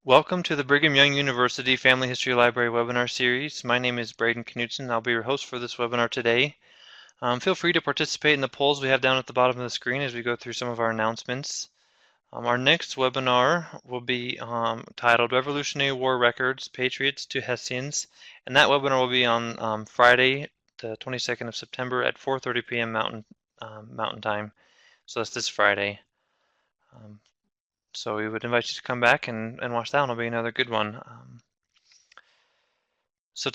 Welcome to the Brigham Young University Family History Library webinar series. My name is Braden Knudsen. I'll be your host for this webinar today. Feel free to participate in the polls we have down at the bottom of the screen as we go through some of our announcements. Our next webinar will be titled Revolutionary War Records, Patriots to Hessians, and that webinar will be on Friday, the 22nd of September at 4:30 p.m. Mountain Time. So that's this Friday. So we would invite you to come back and watch that one. It'll be another good one. So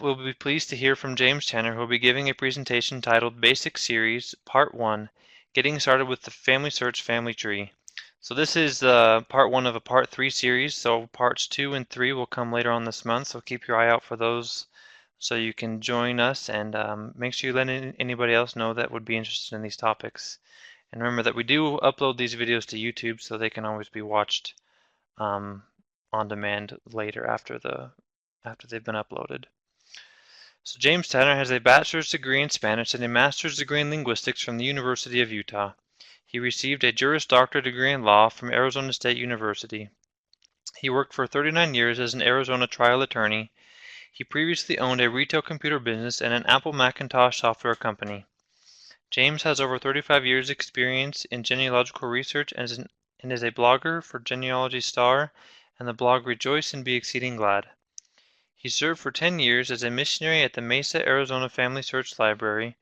we'll be pleased to hear from James Tanner, who will be giving a presentation titled Basic Series, Part 1, Getting Started with the FamilySearch Family Tree. So this is part 1 of a Part 3 series, so Parts 2 and 3 will come later on this month, so keep your eye out for those so you can join us and make sure you let anybody else know that would be interested in these topics. And remember that we do upload these videos to YouTube so they can always be watched on demand later after they've been uploaded. So James Tanner has a bachelor's degree in Spanish and a master's degree in linguistics from the University of Utah. He received a Juris Doctor degree in law from Arizona State University. He worked for 39 years as an Arizona trial attorney. He previously owned a retail computer business and an Apple Macintosh software company. James has over 35 years experience in genealogical research and is a blogger for Genealogy Star and the blog Rejoice and Be Exceeding Glad. He served for 10 years as a missionary at the Mesa, Arizona FamilySearch Library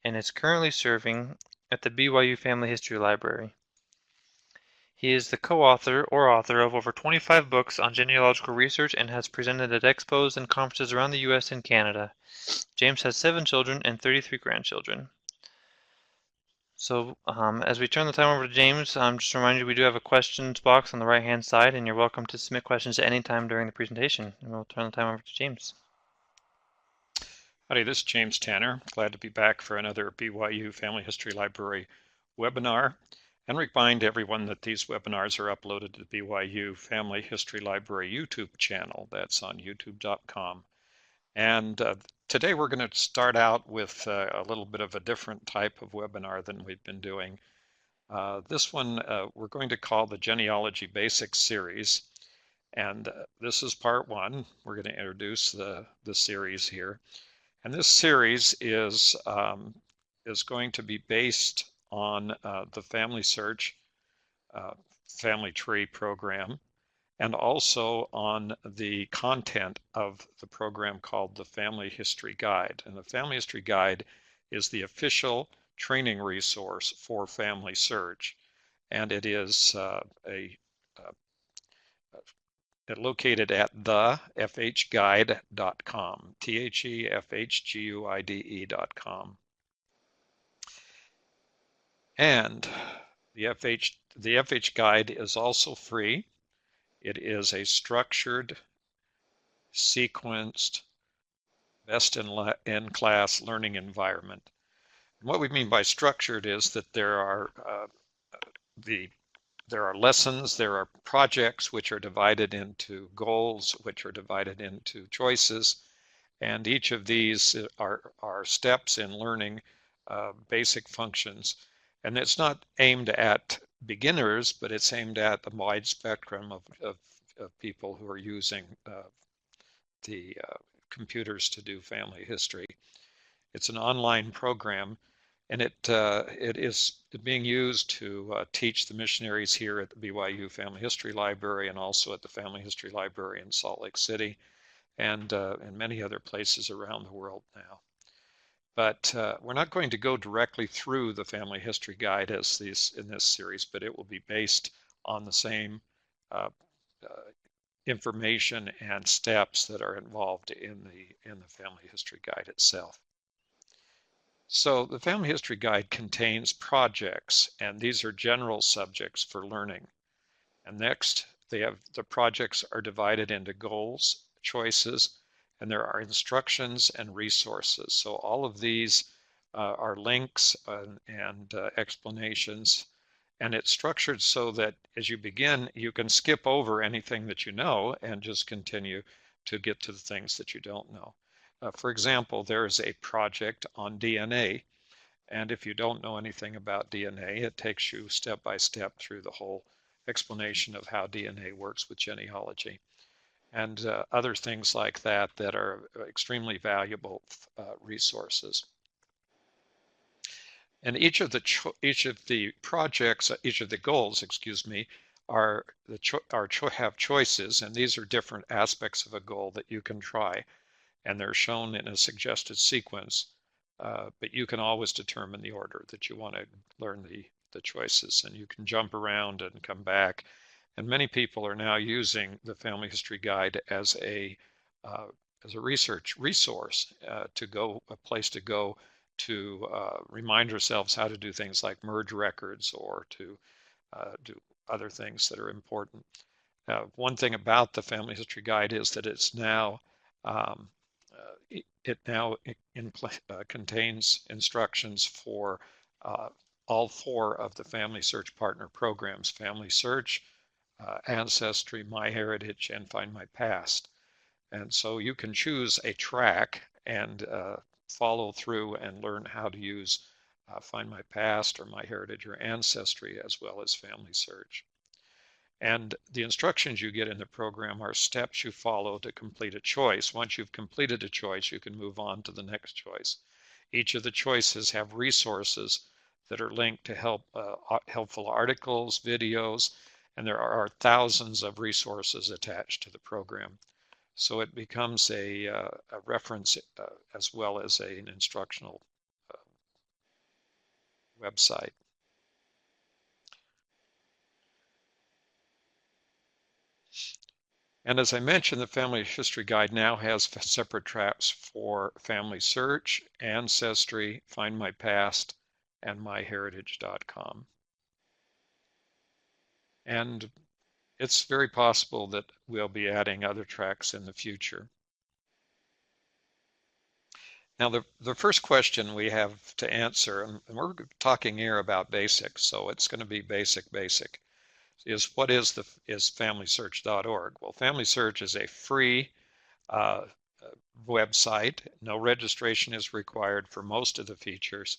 and is currently serving at the BYU Family History Library. He is the co-author or author of over 25 books on genealogical research and has presented at expos and conferences around the U.S. and Canada. James has 7 children and 33 grandchildren. So as we turn the time over to James, just a reminder, we do have a questions box on the right-hand side, and you're welcome to submit questions at any time during the presentation. And we'll turn the time over to James. Howdy, this is James Tanner. Glad to be back for another BYU Family History Library webinar, and remind everyone that these webinars are uploaded to the BYU Family History Library YouTube channel. That's on youtube.com. And today we're going to start out with a little bit of a different type of webinar than we've been doing. This one we're going to call the Genealogy Basics series, and this is part 1. We're going to introduce the series here. And this series is going to be based on the FamilySearch Family Tree program, and also on the content of the program called the Family History Guide. And the Family History Guide is the official training resource for FamilySearch, and it is located at thefhguide.com, thefhguide.com. And the FH Guide is also free. It is a structured, sequenced, best-in-class learning environment. And what we mean by structured is that there are lessons, there are projects which are divided into goals, which are divided into choices, and each of these are steps in learning basic functions. And it's not aimed at beginners, but it's aimed at the wide spectrum of people who are using the computers to do family history. It's an online program, and it is being used to teach the missionaries here at the BYU Family History Library, and also at the Family History Library in Salt Lake City, and many other places around the world now. But we're not going to go directly through the Family History Guide in this series, but it will be based on the same information and steps that are involved in the Family History Guide itself. So the Family History Guide contains projects, and these are general subjects for learning. And next, the projects are divided into goals, choices, and there are instructions and resources. So all of these are links and explanations, and it's structured so that as you begin, you can skip over anything that you know and just continue to get to the things that you don't know. For example, there is a project on DNA, and if you don't know anything about DNA, it takes you step by step through the whole explanation of how DNA works with genealogy, and other things like that that are extremely valuable resources. And each of the projects, each of the goals, excuse me, have choices, and these are different aspects of a goal that you can try, and they're shown in a suggested sequence. But you can always determine the order that you want to learn the choices, and you can jump around and come back. And many people are now using the Family History Guide as a research resource, a place to go to remind ourselves how to do things like merge records or to do other things that are important. One thing about the Family History Guide is that it's now contains instructions for all 4 of the FamilySearch partner programs: FamilySearch, Ancestry, MyHeritage, and Find My Past. And so you can choose a track and follow through and learn how to use Find My Past or MyHeritage or Ancestry, as well as FamilySearch. And the instructions you get in the program are steps you follow to complete a choice. Once you've completed a choice, you can move on to the next choice. Each of the choices have resources that are linked to helpful articles, videos, and there are thousands of resources attached to the program. So it becomes a reference as well as an instructional website. And as I mentioned, the Family History Guide now has separate tracks for FamilySearch, Ancestry, Find My Past, and MyHeritage.com. And it's very possible that we'll be adding other tracks in the future. Now, the first question we have to answer, and we're talking here about basics, so it's going to be basic, is what is FamilySearch.org? Well, FamilySearch is a free website. No registration is required for most of the features,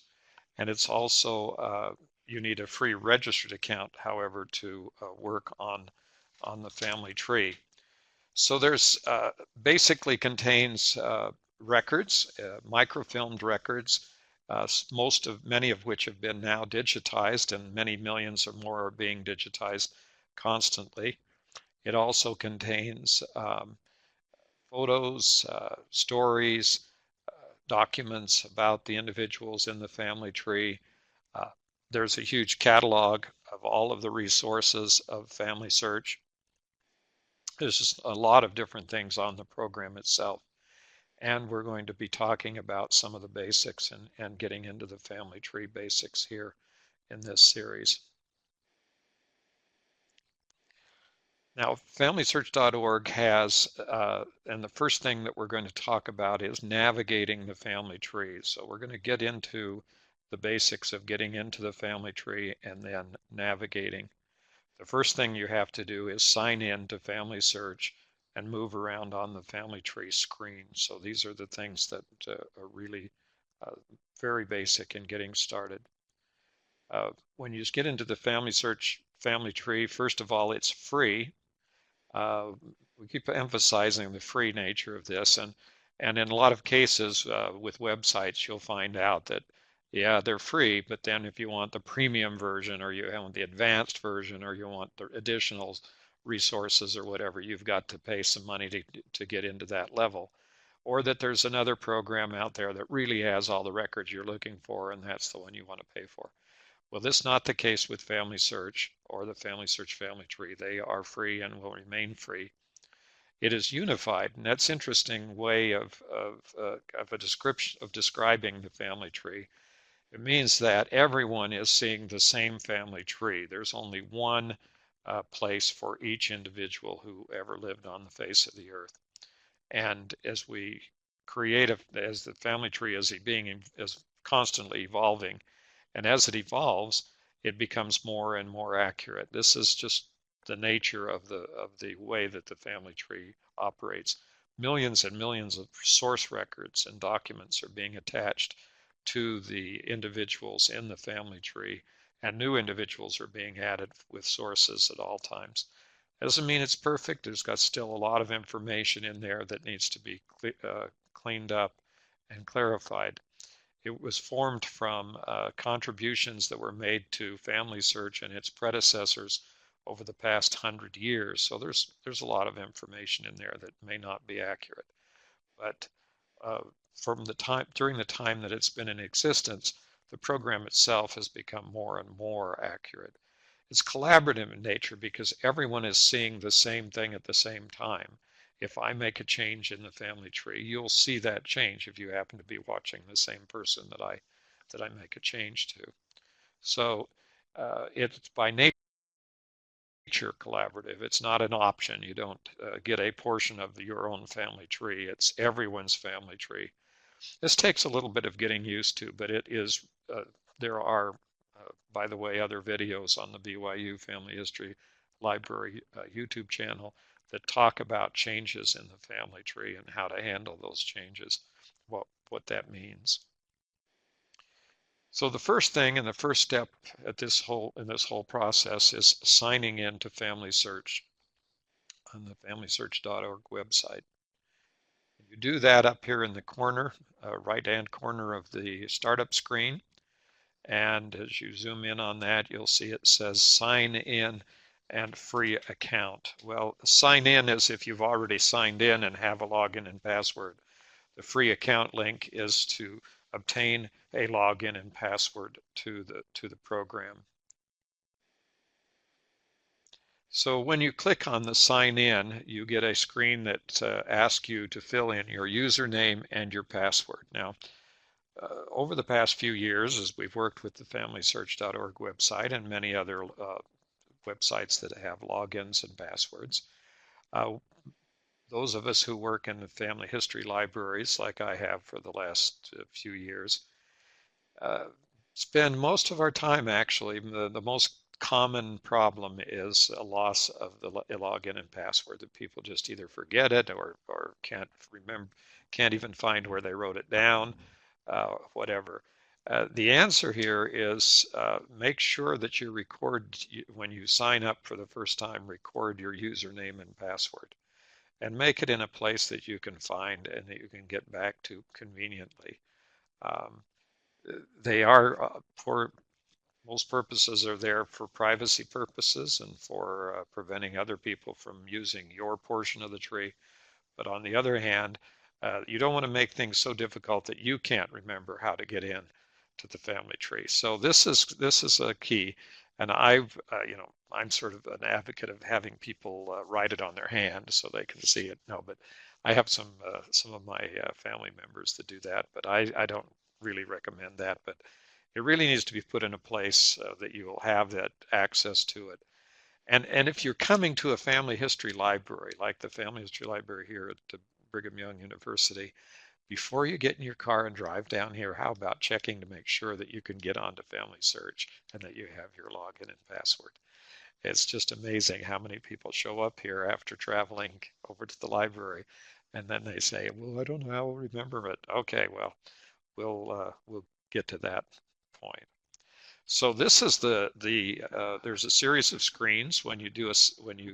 and it's also you need a free registered account, however, to work on the family tree. So there's basically contains records, microfilmed records, many of which have been now digitized, and many millions or more are being digitized constantly. It also contains photos, stories, documents about the individuals in the family tree. There's a huge catalog of all of the resources of FamilySearch. There's just a lot of different things on the program itself. And we're going to be talking about some of the basics and getting into the family tree basics here in this series. Now, FamilySearch.org has, and the first thing that we're going to talk about is navigating the family tree. So we're going to get into the basics of getting into the family tree and then navigating. The first thing you have to do is sign in to FamilySearch and move around on the family tree screen. So these are the things that are really very basic in getting started. When you get into the FamilySearch family tree, first of all, it's free. We keep emphasizing the free nature of this, and in a lot of cases with websites, you'll find out that yeah, they're free, but then if you want the premium version, or you want the advanced version, or you want the additional resources or whatever, you've got to pay some money to get into that level. Or that there's another program out there that really has all the records you're looking for, and that's the one you want to pay for. Well, this is not the case with FamilySearch or the FamilySearch family tree. They are free and will remain free. It is unified, and that's an interesting way of a description of describing the family tree. It means that everyone is seeing the same family tree. There's only one place for each individual who ever lived on the face of the earth. And as we create, as the family tree is constantly evolving, and as it evolves, it becomes more and more accurate. This is just the nature of the way that the family tree operates. Millions and millions of source records and documents are being attached to the individuals in the family tree, and new individuals are being added with sources at all times. Doesn't mean it's perfect. There's got still a lot of information in there that needs to be cleaned up and clarified. It was formed from contributions that were made to FamilySearch and its predecessors over the past 100 years. So there's a lot of information in there that may not be accurate. But from the time during the time that it's been in existence, the program itself has become more and more accurate. It's collaborative in nature because everyone is seeing the same thing at the same time. If I make a change in the family tree, you'll see that change if you happen to be watching the same person that I make a change to. So it's by nature collaborative. It's not an option. You don't get a portion of your own family tree. It's everyone's family tree. This takes a little bit of getting used to, but it is, there are, by the way, other videos on the BYU Family History Library YouTube channel that talk about changes in the family tree and how to handle those changes, what that means. So the first thing and the first step in this whole process is signing in to FamilySearch on the FamilySearch.org website. You do that up here in the corner, right-hand corner of the startup screen. And as you zoom in on that, you'll see it says sign in and free account. Well, sign in is if you've already signed in and have a login and password. The free account link is to obtain a login and password to the program. So when you click on the sign in, you get a screen that asks you to fill in your username and your password. Now, over the past few years, as we've worked with the FamilySearch.org website and many other websites that have logins and passwords, those of us who work in the family history libraries, like I have for the last few years, spend most of our time actually, the most common problem is a loss of the login and password, that people just either forget it or can't remember, can't even find where they wrote it down, whatever. The answer here is make sure that you record, when you sign up for the first time, record your username and password and make it in a place that you can find and that you can get back to conveniently. They are, for most purposes, are there for privacy purposes and for preventing other people from using your portion of the tree. But on the other hand, you don't want to make things so difficult that you can't remember how to get in to the family tree. So this is a key, and I'm sort of an advocate of having people write it on their hand so they can see it. No, but I have some of my family members that do that, but I don't really recommend that. But it really needs to be put in a place that you will have that access to it. And if you're coming to a family history library, like the Family History Library here at Brigham Young University, before you get in your car and drive down here, how about checking to make sure that you can get onto FamilySearch and that you have your login and password? It's just amazing how many people show up here after traveling over to the library, and then they say, well, I don't know how I'll remember it. Okay, well, we'll get to that point. So this is there's a series of screens when you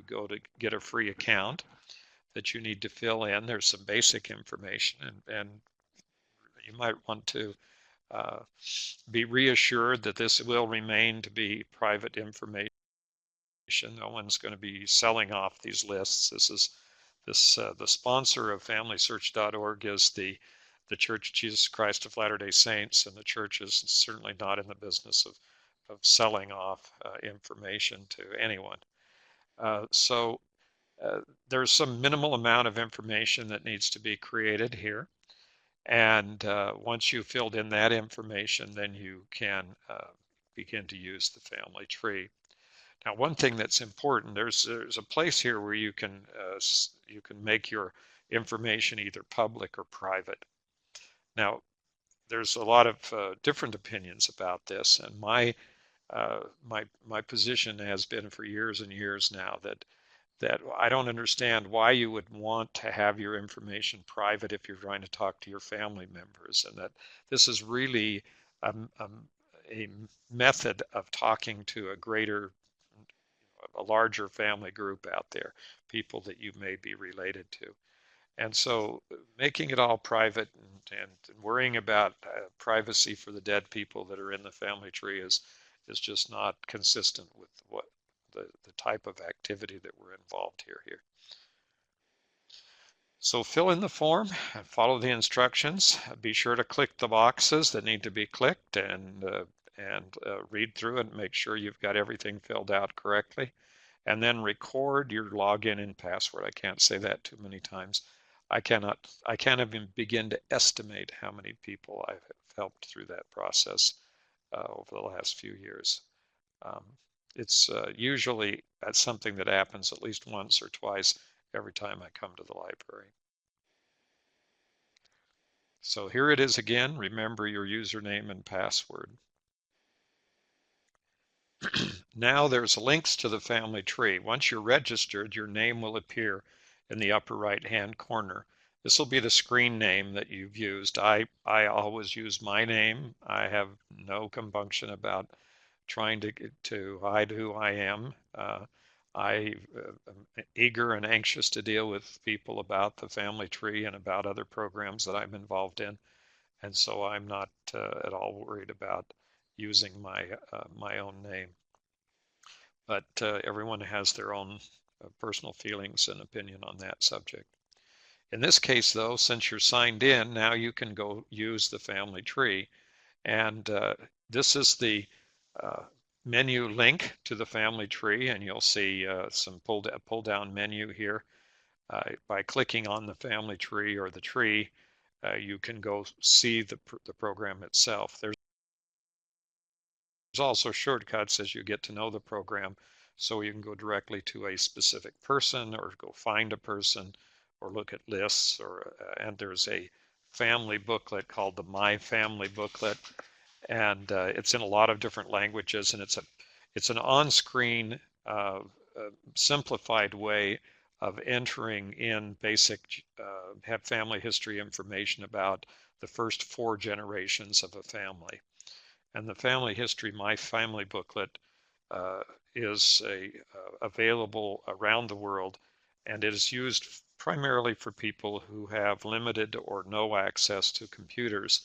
go to get a free account that you need to fill in. There's some basic information, and you might want to be reassured that this will remain to be private information. No one's going to be selling off these lists. The sponsor of FamilySearch.org is the Church of Jesus Christ of Latter-day Saints, and the church is certainly not in the business of selling off information to anyone. So there's some minimal amount of information that needs to be created here. And once you've filled in that information, then you can begin to use the family tree. Now, one thing that's important, there's a place here where you can make your information either public or private. Now, there's a lot of different opinions about this, and my position has been for years and years now that I don't understand why you would want to have your information private if you're trying to talk to your family members, and that this is really a method of talking to a larger family group out there, people that you may be related to. And so making it all private and worrying about privacy for the dead people that are in the family tree is just not consistent with what the type of activity that we're involved here. So fill in the form, follow the instructions, be sure to click the boxes that need to be clicked and read through it and make sure you've got everything filled out correctly. And then record your login and password. I can't say that too many times. I can't even begin to estimate how many people I've helped through that process over the last few years. It's usually something that happens at least once or twice every time I come to the library. So here it is again. Remember your username and password. Now there's links to the family tree. Once you're registered, your name will appear in the upper right-hand corner. This will be the screen name that you've used. I always use my name. I have no compunction about trying to hide who I am. I am eager and anxious to deal with people about the family tree and about other programs that I'm involved in, and so I'm not at all worried about using my own name. But everyone has their own personal feelings and opinion on that subject. In this case, though, since you're signed in, now you can go use the family tree. And this is the menu link to the family tree, and you'll see some pull down menu here. By clicking on the family tree or the tree, you can go see the program itself. There's also shortcuts as you get to know the program, so you can go directly to a specific person or go find a person or look at lists, and there's a family booklet called the My Family booklet, and it's in a lot of different languages, and it's an on-screen simplified way of entering in basic family history information about the first 4 generations of a family. And the Family History My Family booklet is available around the world, and it is used primarily for people who have limited or no access to computers,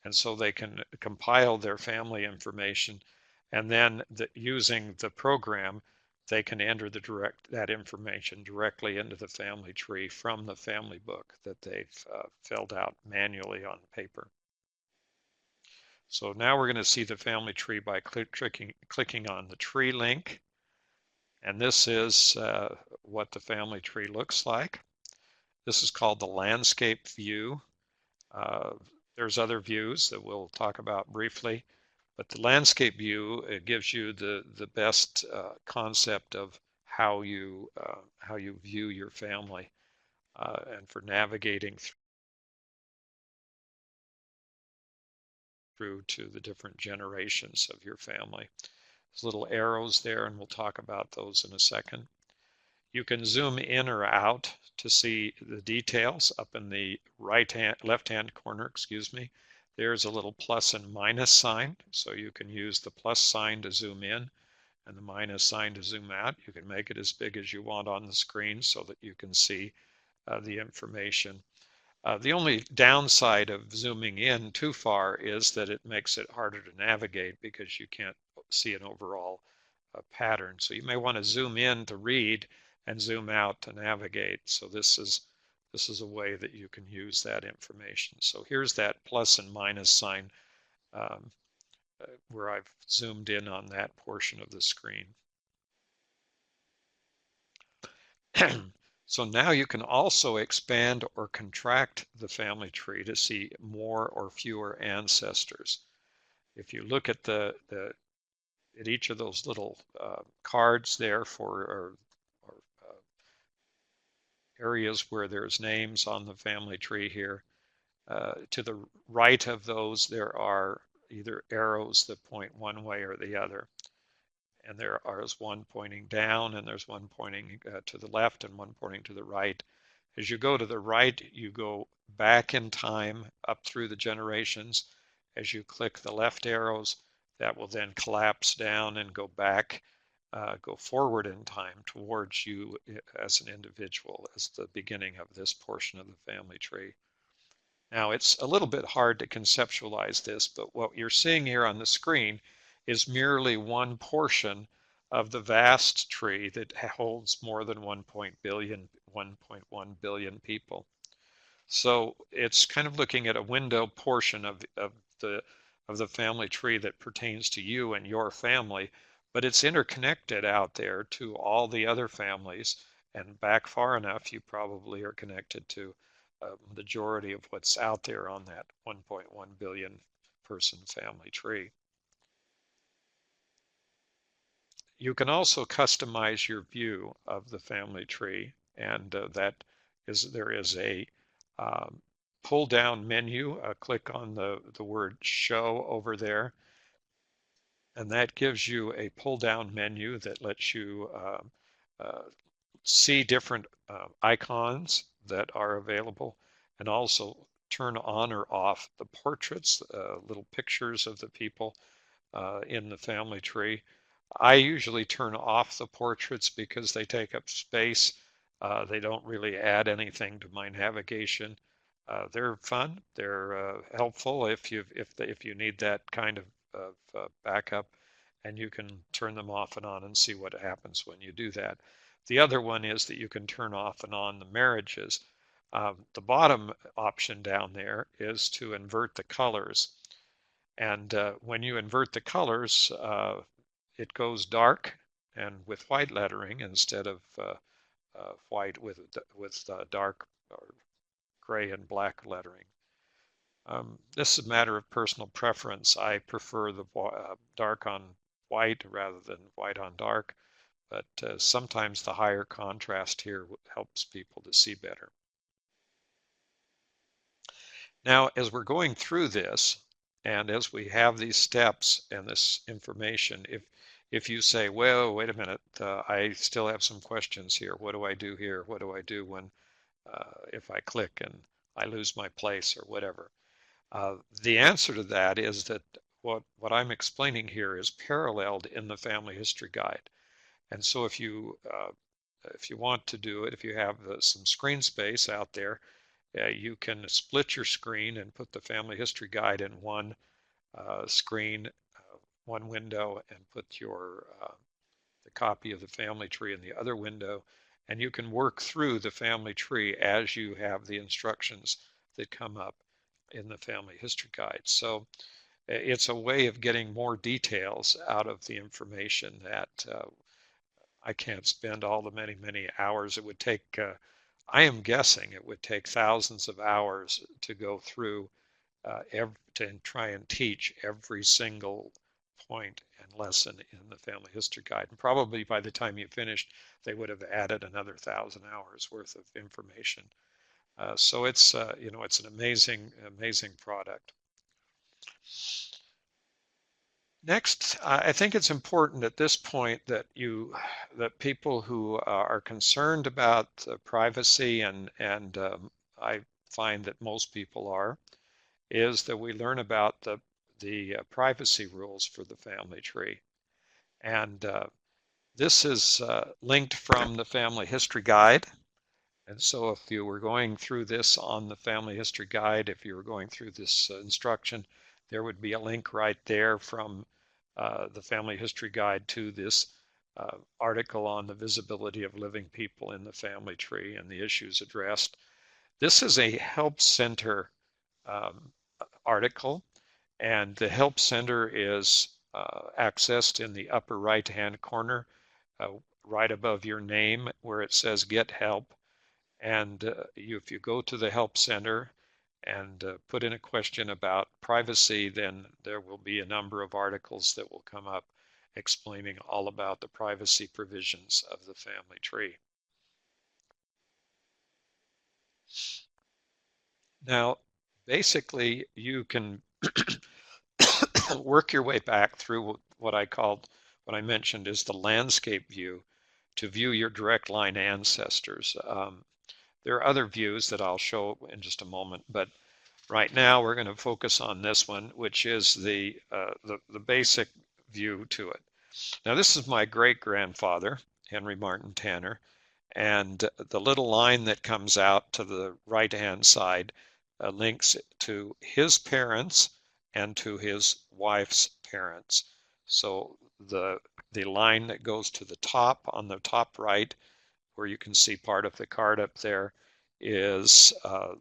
and so they can compile their family information, and then using the program they can enter that information directly into the family tree from the family book that they've filled out manually on paper. So now we're going to see the family tree by clicking on the tree link. And this is what the family tree looks like. This is called the landscape view. There's other views that we'll talk about briefly, but the landscape view, it gives you the best concept of how you view your family and for navigating through to the different generations of your family. There's little arrows there, and we'll talk about those in a second. You can zoom in or out to see the details up in the left-hand corner, excuse me. There's a little plus and minus sign, so you can use the plus sign to zoom in and the minus sign to zoom out. You can make it as big as you want on the screen so that you can see the information. The only downside of zooming in too far is that it makes it harder to navigate because you can't see an overall pattern. So you may want to zoom in to read and zoom out to navigate. So this is a way that you can use that information. So here's that plus and minus sign where I've zoomed in on that portion of the screen. So now you can also expand or contract the family tree to see more or fewer ancestors. If you look at at each of those little cards there for areas where there's names on the family tree here, to the right of those there are either arrows that point one way or the other. And there is one pointing down, and there's one pointing to the left and one pointing to the right. As you go to the right, you go back in time up through the generations. As you click the left arrows, that will then collapse down and go back, go forward in time towards you as an individual, as the beginning of this portion of the family tree. Now, it's a little bit hard to conceptualize this, but what you're seeing here on the screen is merely one portion of the vast tree that holds more than 1.1 billion people. So it's kind of looking at a window portion the of the family tree that pertains to you and your family, but it's interconnected out there to all the other families, and back far enough you probably are connected to a majority of what's out there on that 1.1 billion person family tree. You can also customize your view of the family tree, and there is a um, pull down menu. Click on the word show over there, and that gives you a pull down menu that lets you uh, see different icons that are available, and also turn on or off the portraits, little pictures of the people in the family tree. I usually turn off the portraits because they take up space. They don't really add anything to my navigation. They're fun. They're helpful if you need that kind of backup, and you can turn them off and on and see what happens when you do that. The other one is that you can turn off and on the marriages. The bottom option down there is to invert the colors. And when you invert the colors, it goes dark and with white lettering instead of white with dark or gray and black lettering. This is a matter of personal preference. I prefer the dark on white rather than white on dark, but sometimes the higher contrast here helps people to see better. Now, as we're going through this, and as we have these steps and this information, if you say, well, wait a minute, I still have some questions here. What do I do here? What do I do when if I click and I lose my place or whatever? The answer to that is that what I'm explaining here is paralleled in the Family History Guide. And so if you want to do it, if you have some screen space out there, you can split your screen and put the Family History Guide in one screen, one window, and put the copy of the family tree in the other window, and you can work through the family tree as you have the instructions that come up in the Family History Guide. So it's a way of getting more details out of the information that I can't spend all the many hours it would take. I am guessing it would take thousands of hours to go through to try and teach every single point and lesson in the Family History Guide. And probably by the time you finished, they would have added another 1,000 hours worth of information. So it's it's an amazing product. Next, I think it's important at this point that people who are concerned about privacy, and I find that most people are, is that we learn about the privacy rules for the family tree. And this is linked from the Family History Guide. And so if you were going through this on the Family History Guide, if you were going through this instruction, there would be a link right there from the Family History Guide to this article on the visibility of living people in the family tree and the issues addressed. This is a Help Center article, and the Help Center is accessed in the upper right-hand corner, right above your name where it says Get Help. And if you go to the Help Center and put in a question about privacy, then there will be a number of articles that will come up explaining all about the privacy provisions of the family tree. Now, basically, you can work your way back through what I mentioned is the landscape view to view your direct line ancestors. There are other views that I'll show in just a moment, but Right now we're going to focus on this one, which is the basic view to it. Now this is my great-grandfather, Henry Martin Tanner, and the little line that comes out to the right-hand side links to his parents and to his wife's parents. So the line that goes to the top on the top right, where you can see part of the card up there, is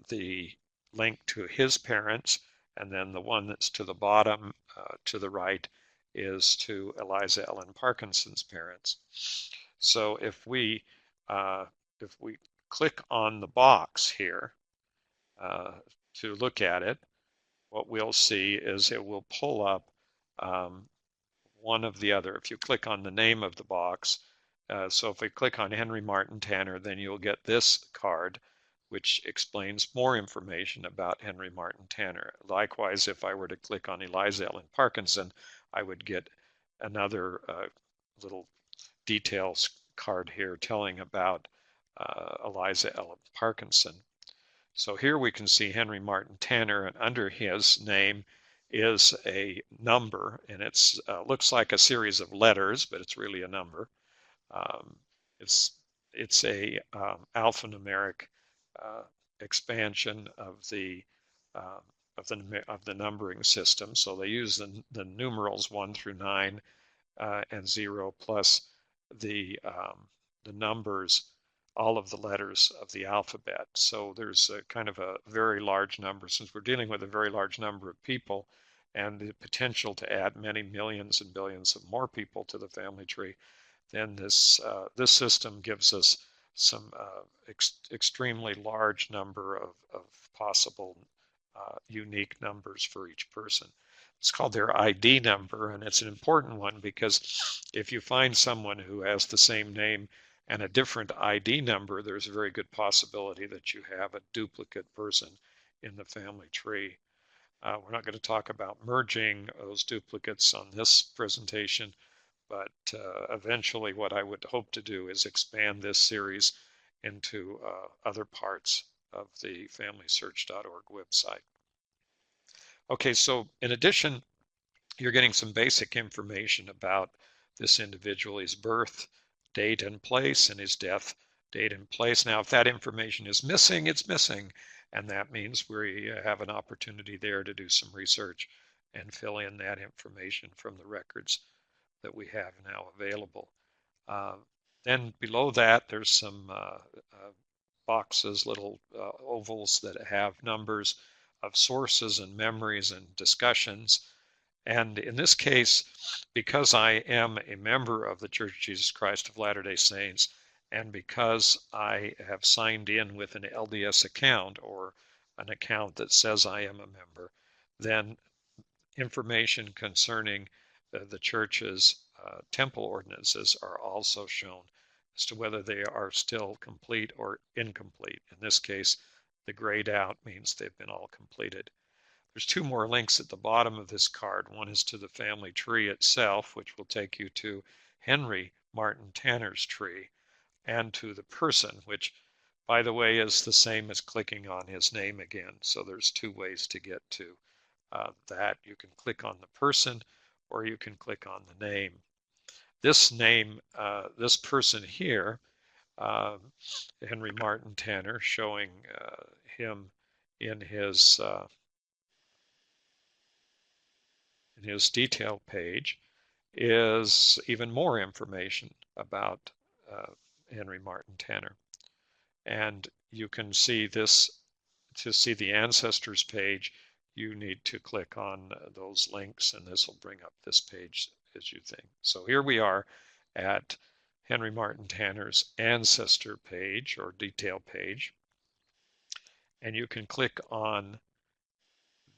the link to his parents, and then the one that's to the bottom to the right is to Eliza Ellen Parkinson's parents. So uh, if we click on the box here uh, to look at it, what we'll see is it will pull up um, one of the other. If you click on the name of the box, so if we click on Henry Martin Tanner, then you'll get this card, which explains more information about Henry Martin Tanner. Likewise, if I were to click on Eliza Ellen Parkinson, I would get another little details card here telling about Eliza Ellen Parkinson. So here we can see Henry Martin Tanner, and under his name is a number, and it looks like a series of letters, but it's really a number. Um, it's it's a alphanumeric uh, expansion um, of the numbering system. So they use the numerals 1 through 9 and 0 plus the numbers, all of the letters of the alphabet. So there's a kind of a very large number, since we're dealing with a very large number of people and the potential to add many millions and billions of more people to the family tree. Then this system gives us some extremely large number of possible unique numbers for each person. It's called their ID number, and it's an important one because if you find someone who has the same name and a different ID number, there's a very good possibility that you have a duplicate person in the family tree. We're not going to talk about merging those duplicates on this presentation, but eventually what I would hope to do is expand this series into other parts of the FamilySearch.org website. Okay, so in addition, you're getting some basic information about this individual, his birth, date and place, and his death, date and place. Now, if that information is missing, it's missing, and that means we have an opportunity there to do some research and fill in that information from the records that we have now available. Uh, then below that, there's some boxes, little ovals that have numbers of sources and memories and discussions. And in this case, because I am a member of the Church of Jesus Christ of Latter-day Saints, and because I have signed in with an LDS account, or an account that says I am a member, then information concerning the church's temple ordinances are also shown as to whether they are still complete or incomplete. In this case, the grayed out means they've been all completed. There's two more links at the bottom of this card. One is to the family tree itself, which will take you to Henry Martin Tanner's tree, and to the person, which, by the way, is the same as clicking on his name again. So there's two ways to get to that. You can click on the person, or you can click on the name. This name, this person here, Henry Martin Tanner, showing him in his detail page, is even more information about Henry Martin Tanner. And you can see this, to see the ancestors page, you need to click on those links, and this will bring up this page as you think. So here we are at Henry Martin Tanner's ancestor page, or detail page, and you can click on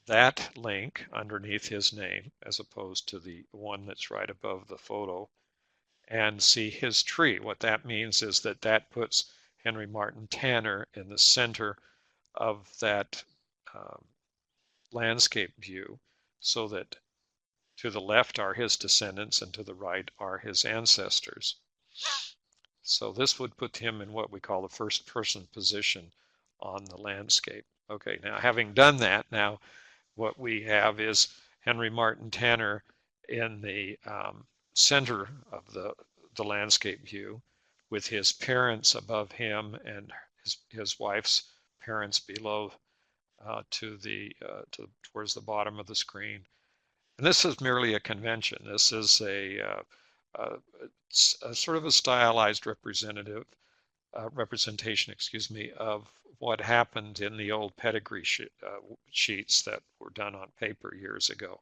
that link underneath his name as opposed to the one that's right above the photo, and see his tree. What that means is that that puts Henry Martin Tanner in the center of that landscape view, so that to the left are his descendants and to the right are his ancestors. So this would put him in what we call the first person position on the landscape. Okay, now having done that, now what we have is Henry Martin Tanner in the center of the landscape view, with his parents above him and his wife's parents below, towards the bottom of the screen. And this is merely a convention. This is a, a sort of a stylized representation, excuse me, of what happened in the old pedigree sheets that were done on paper years ago.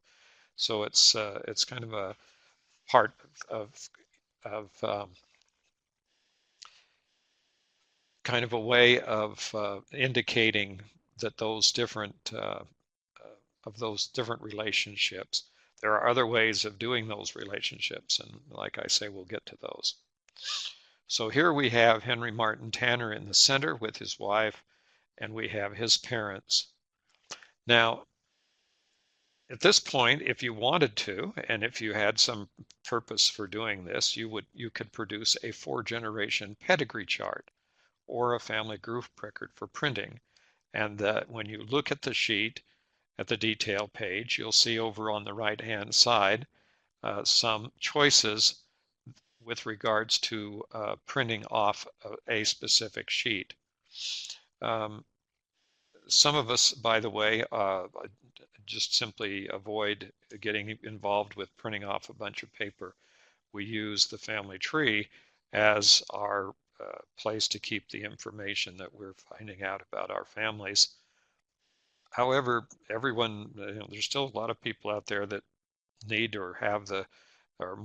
So it's kind of a part of kind of a way of indicating that those different relationships. There are other ways of doing those relationships, and like I say, we'll get to those. So here we have Henry Martin Tanner in the center with his wife, and we have his parents. Now, at this point, if you wanted to, and if you had some purpose for doing this, you could produce a 4-generation pedigree chart or a family group record for printing. And when you look at the sheet, at the detail page, you'll see over on the right-hand side some choices with regards to printing off a specific sheet. Some of us, by the way, just simply avoid getting involved with printing off a bunch of paper. We use the family tree as our place to keep the information that we're finding out about our families. However, everyone, there's still a lot of people out there that need or have or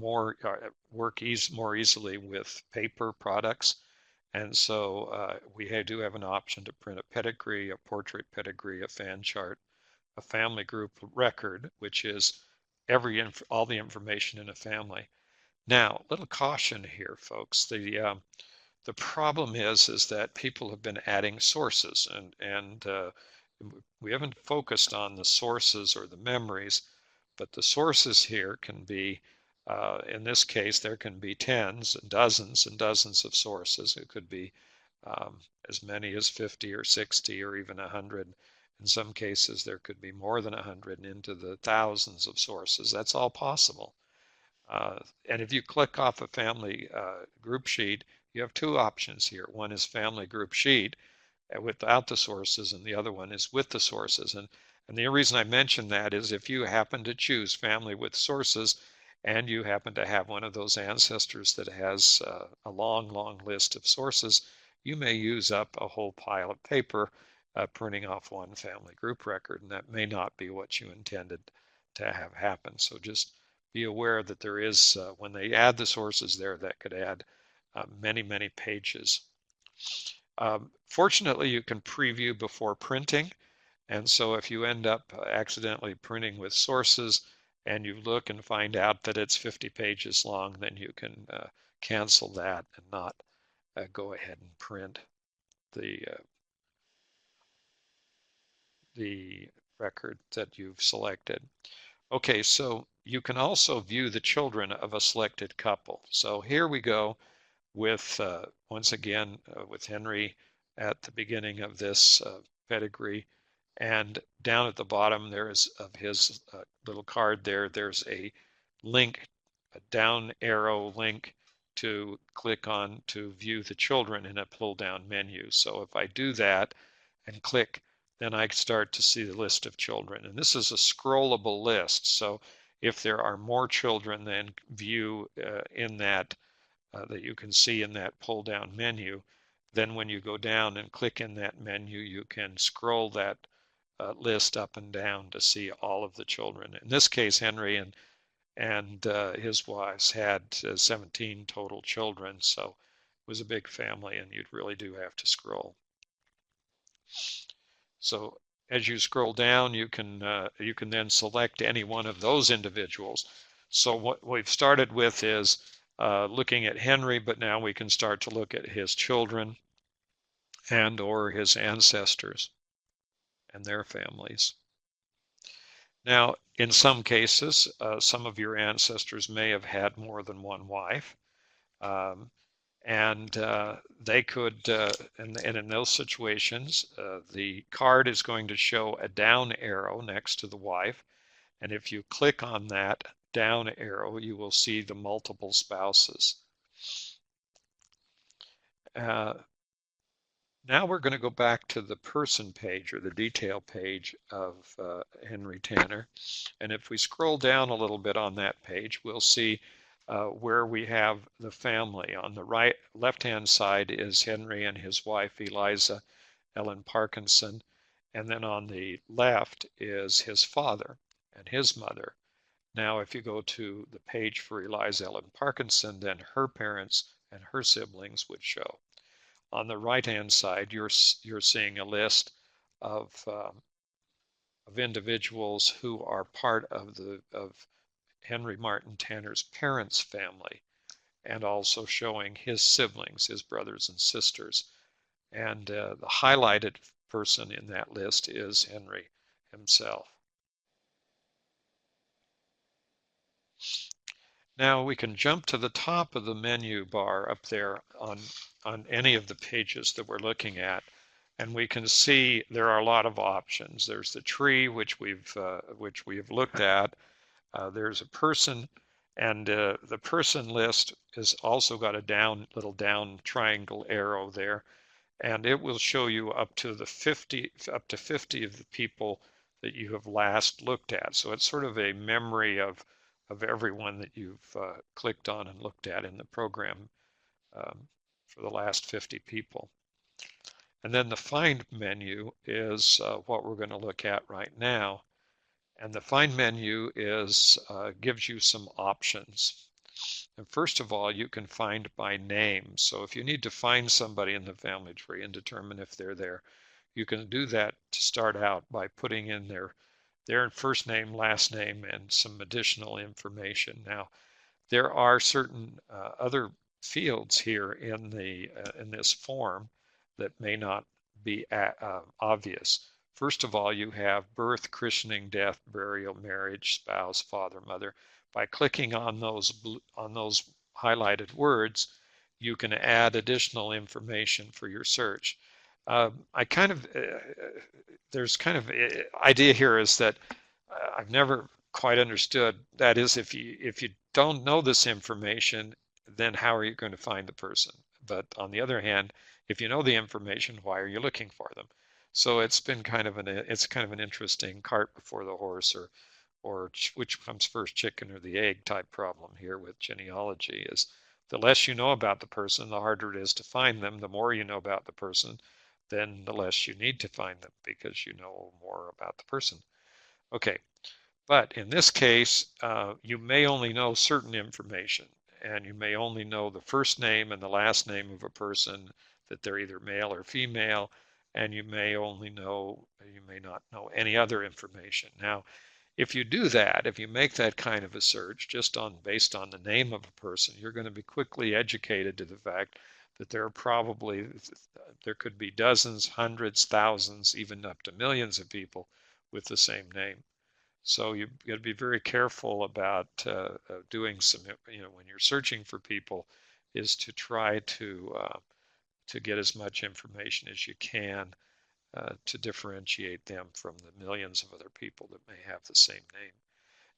work more easily with paper products. And so we do have an option to print a pedigree, a portrait pedigree, a fan chart, a family group record, which is all the information in a family. Now, little caution here, folks. The problem is that people have been adding sources, and we haven't focused on the sources or the memories, but the sources here can be, in this case, there can be tens and dozens of sources. It could be as many as 50 or 60 or even 100. In some cases, there could be more than 100 and into the thousands of sources. That's all possible. And if you click off a family group sheet, you have two options here. One is family group sheet without the sources, and the other one is with the sources. And the reason I mention that is if you happen to choose family with sources and you happen to have one of those ancestors that has a long list of sources, you may use up a whole pile of paper printing off one family group record, and that may not be what you intended to have happen. So just be aware that there is, when they add the sources there, that could add many pages. Fortunately, you can preview before printing, and so if you end up accidentally printing with sources and you look and find out that it's 50 pages long, then you can cancel that and not go ahead and print the record that you've selected. Okay, so you can also view the children of a selected couple. So here we go with, once again, with Henry at the beginning of this pedigree. And down at the bottom, there's of his little card there's a link, a down arrow link to click on to view the children in a pull down menu. So if I do that and click, then I start to see the list of children. And this is a scrollable list. So if there are more children than view in that you can see in that pull down menu, then when you go down and click in that menu, you can scroll that list up and down to see all of the children. In this case, Henry and his wives had 17 total children, so it was a big family, and you really do have to scroll. So as you scroll down, you can then select any one of those individuals. So what we've started with is looking at Henry, but now we can start to look at his children and or his ancestors and their families. Now, in some cases, some of your ancestors may have had more than one wife. And they could, and in those situations, the card is going to show a down arrow next to the wife. And if you click on that down arrow, you will see the multiple spouses. Uh, Now we're going to go back to the person page or the detail page of Henry Tanner. And if we scroll down a little bit on that page, we'll see where we have the family. On the right, left-hand side is Henry and his wife, Eliza Ellen Parkinson. And then on the left is his father and his mother. Now, if you go to the page for Eliza Ellen Parkinson, then her parents and her siblings would show. On the right-hand side, you're seeing a list of individuals who are part of Henry Martin Tanner's parents' family, and also showing his siblings, his brothers and sisters. And the highlighted person in that list is Henry himself. Now we can jump to the top of the menu bar up there on any of the pages that we're looking at, and we can see there are a lot of options. There's the tree, which we have looked at. There's a person, and the person list has also got a little down triangle arrow there, and it will show you up to 50 of the people that you have last looked at. So it's sort of a memory of everyone that you've clicked on and looked at in the program for the last 50 people. And then the find menu is what we're going to look at right now. And the find menu is gives you some options. And first of all, you can find by name. So if you need to find somebody in the family tree and determine if they're there, you can do that to start out by putting in their first name, last name, and some additional information. Now, there are certain other fields here in this form that may not be obvious. First of all, you have birth, christening, death, burial, marriage, spouse, father, mother. By clicking on those highlighted words, you can add additional information for your search. I kind of there's kind of idea here is that I've never quite understood. That is, if you don't know this information, then how are you going to find the person? But on the other hand, if you know the information, why are you looking for them? So it's been kind of an interesting cart before the horse, or which comes first, chicken or the egg type problem here with genealogy. Is the less you know about the person, the harder it is to find them. The more you know about the person, then the less you need to find them because you know more about the person. Okay, but in this case, you may only know certain information, and you may only know the first name and the last name of a person, that they're either male or female, and you may not know any other information. Now, if you do that, if you make that kind of a search based on the name of a person, you're going to be quickly educated to the fact that there could be dozens, hundreds, thousands, even up to millions of people with the same name. So you've got to be very careful about doing some, when you're searching for people, is to try to get as much information as you can to differentiate them from the millions of other people that may have the same name.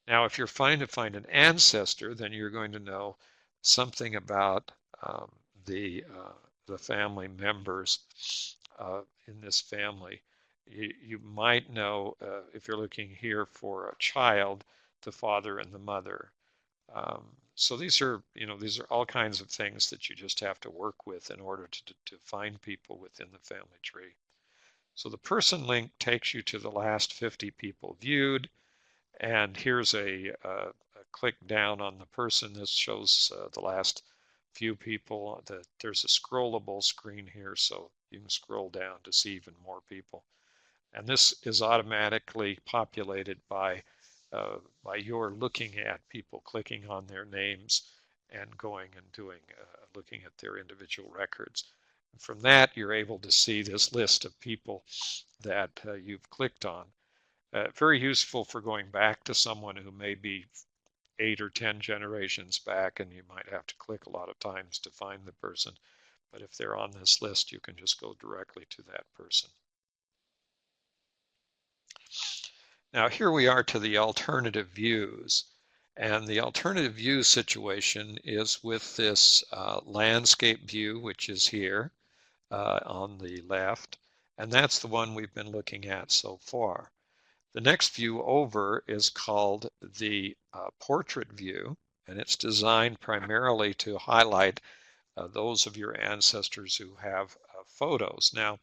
Now, if you're trying to find an ancestor, then you're going to know something about um, the family members in this family. You might know, if you're looking here for a child, the father and the mother. So these are all kinds of things that you just have to work with in order to find people within the family tree. So the person link takes you to the last 50 people viewed, and here's a click down on the person. This shows the last few people. There's a scrollable screen here, so you can scroll down to see even more people. And this is automatically populated by your looking at people, clicking on their names and going and looking at their individual records. And from that, you're able to see this list of people that you've clicked on. Very useful for going back to someone who may be 8 or 10 generations back, and you might have to click a lot of times to find the person. But if they're on this list, you can just go directly to that person. Now here we are to the alternative views. And the alternative view situation is with this landscape view, which is here on the left. And that's the one we've been looking at so far. The next view over is called the portrait view, and it's designed primarily to highlight those of your ancestors who have photos. Now,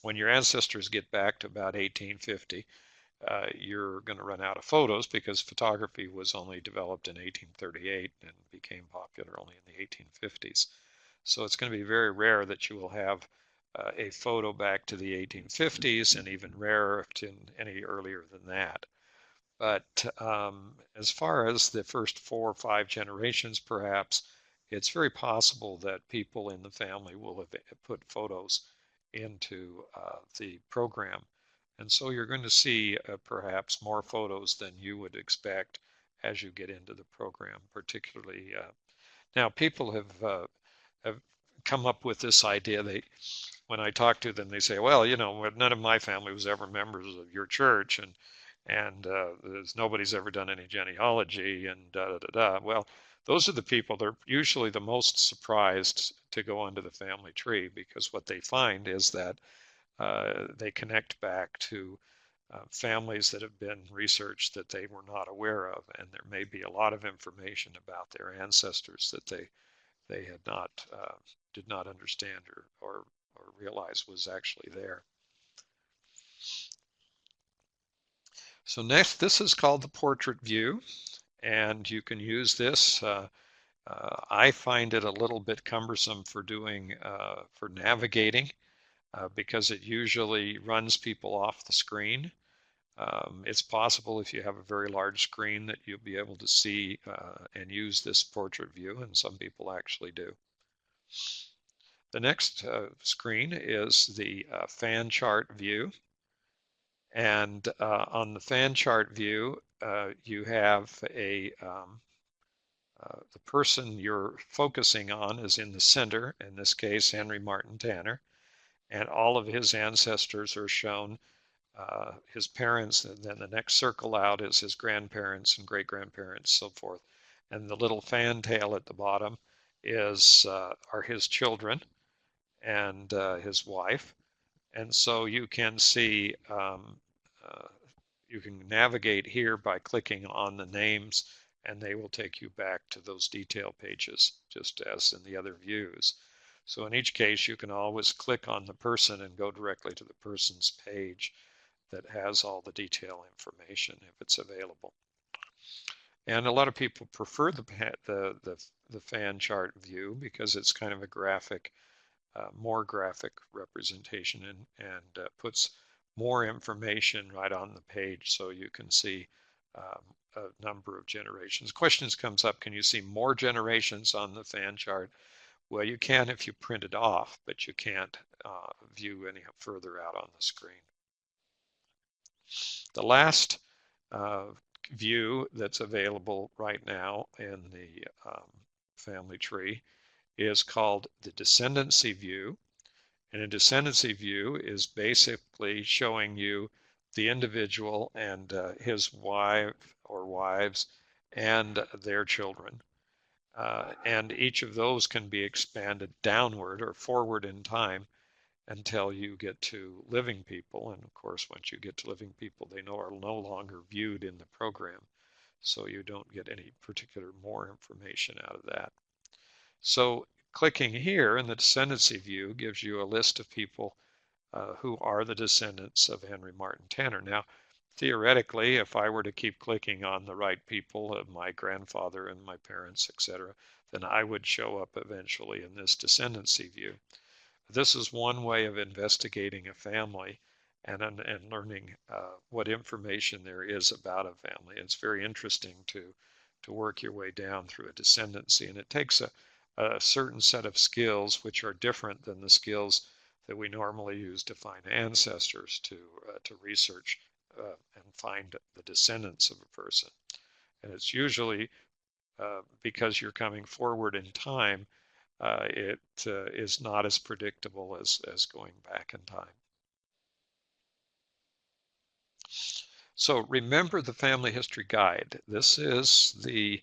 when your ancestors get back to about 1850, you're going to run out of photos because photography was only developed in 1838 and became popular only in the 1850s. So it's going to be very rare that you will have a photo back to the 1850s, and even rarer to any earlier than that. But as far as the first 4 or 5 generations, perhaps, it's very possible that people in the family will have put photos into the program. And so you're going to see perhaps more photos than you would expect as you get into the program, particularly. Now, people have come up with this idea. When I talk to them, they say, well, you know, none of my family was ever members of your church, and nobody's ever done any genealogy, and da da da da. Well, those are the people that are usually the most surprised to go onto the family tree, because what they find is that they connect back to families that have been researched that they were not aware of, and there may be a lot of information about their ancestors that they had not did not understand or realize was actually there. So next, this is called the portrait view, and you can use this. I find it a little bit cumbersome for doing for navigating because it usually runs people off the screen. It's possible if you have a very large screen that you'll be able to see and use this portrait view, and some people actually do. The next screen is the fan chart view. And on the fan chart view, you have the person you're focusing on is in the center, in this case, Henry Martin Tanner, and all of his ancestors are shown, his parents, and then the next circle out is his grandparents and great-grandparents, so forth. And the little fan tail at the bottom are his children and his wife. And so you can see, you can navigate here by clicking on the names, and they will take you back to those detail pages, just as in the other views. So in each case, you can always click on the person and go directly to the person's page that has all the detail information if it's available. And a lot of people prefer the fan chart view because it's kind of a graphic, more graphic representation, and puts more information right on the page, so you can see a number of generations. Questions comes up, can you see more generations on the fan chart? Well, you can if you print it off, but you can't view any further out on the screen. The last view that's available right now in the family tree is called the descendancy view. And a descendancy view is basically showing you the individual and his wife or wives and their children. And each of those can be expanded downward or forward in time until you get to living people. And of course, once you get to living people, they are no longer viewed in the program. So you don't get any particular more information out of that. So clicking here in the descendancy view gives you a list of people who are the descendants of Henry Martin Tanner. Now, theoretically, if I were to keep clicking on the right people, my grandfather and my parents, etc., then I would show up eventually in this descendancy view. This is one way of investigating a family and learning what information there is about a family. It's very interesting to work your way down through a descendancy, and it takes a certain set of skills which are different than the skills that we normally use to find ancestors, to research and find the descendants of a person. And it's usually because you're coming forward in time, it is not as predictable as going back in time. So remember the family history guide. This is the,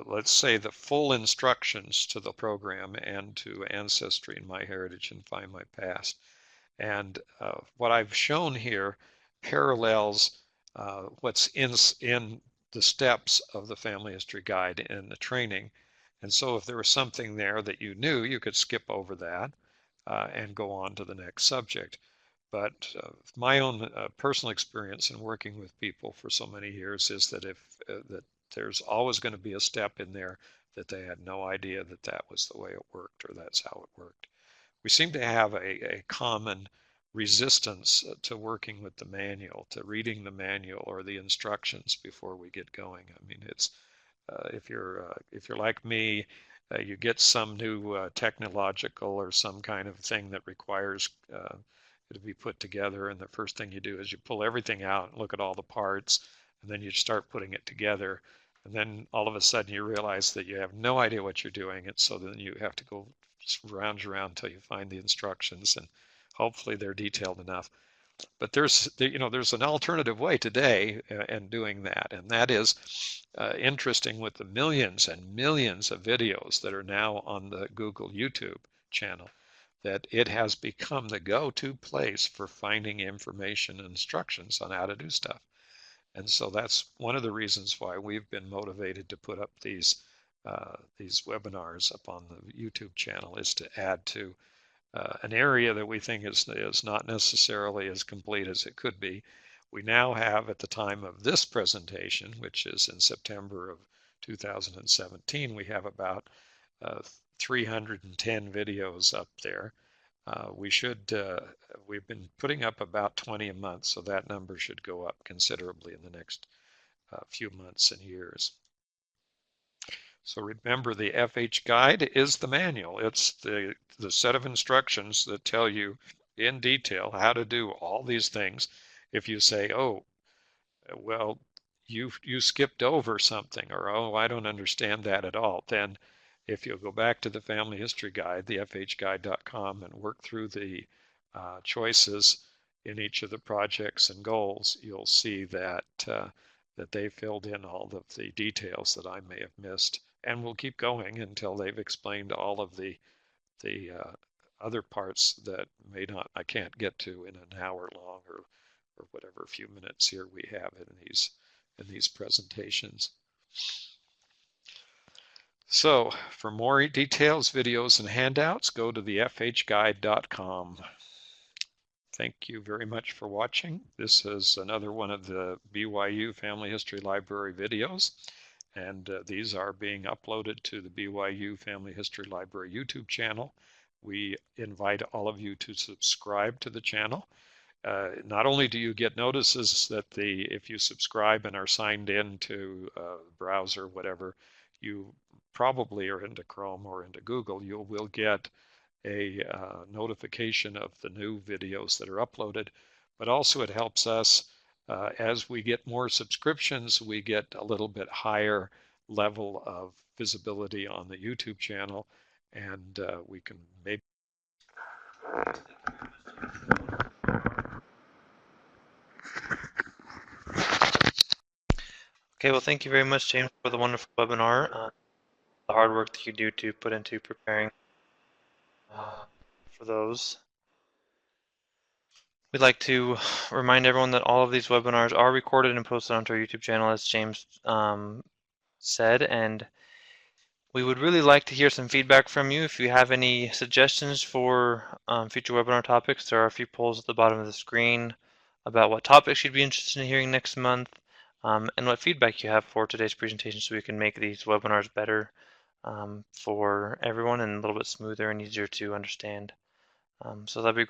let's say, the full instructions to the program and to Ancestry and MyHeritage and Find My Past. And what I've shown here parallels what's in the steps of the family history guide in the training. And so if there was something there that you knew, you could skip over that and go on to the next subject. But my own personal experience in working with people for so many years is that that there's always going to be a step in there that they had no idea that that was the way it worked or that's how it worked. We seem to have a common resistance to working with the manual, to reading the manual or the instructions before we get going. I mean, it's if you're like me, you get some new technological or some kind of thing that requires it to be put together, and the first thing you do is you pull everything out and look at all the parts, and then you start putting it together, and then all of a sudden you realize that you have no idea what you're doing, and so then you have to go round around until you find the instructions, and hopefully they're detailed enough. But there's an alternative way today in doing that, and that is interesting with the millions and millions of videos that are now on the Google YouTube channel, that it has become the go-to place for finding information and instructions on how to do stuff. And so that's one of the reasons why we've been motivated to put up these webinars up on the YouTube channel, is to add to an area that we think is not necessarily as complete as it could be. We now have, at the time of this presentation, which is in September of 2017, we have about 310 videos up there. We've been putting up about 20 a month, so that number should go up considerably in the next few months and years. So remember, the FH guide is the manual. It's the set of instructions that tell you in detail how to do all these things. If you say, oh, well, you skipped over something, or oh, I don't understand that at all, then if you'll go back to the family history guide, the fhguide.com, and work through the choices in each of the projects and goals, you'll see that that they filled in all of the details that I may have missed, and we'll keep going until they've explained all of the other parts that I can't get to in an hour long or whatever few minutes here we have in these presentations. So for more details, videos, and handouts, go to the fhguide.com. Thank you very much for watching. This is another one of the BYU Family History Library videos, and these are being uploaded to the BYU Family History Library YouTube channel. We invite all of you to subscribe to the channel. Not only do you get notices that if you subscribe and are signed in to the browser, whatever, you probably are into Chrome or into Google, you will get a notification of the new videos that are uploaded, but also it helps us as we get more subscriptions, we get a little bit higher level of visibility on the YouTube channel, and we can maybe Okay, well, thank you very much, James, for the wonderful webinar, the hard work that you do to put into preparing for those. We'd like to remind everyone that all of these webinars are recorded and posted onto our YouTube channel, as James said, and we would really like to hear some feedback from you. If you have any suggestions for future webinar topics, there are a few polls at the bottom of the screen about what topics you'd be interested in hearing next month, and what feedback you have for today's presentation, so we can make these webinars better for everyone and a little bit smoother and easier to understand. So that'd be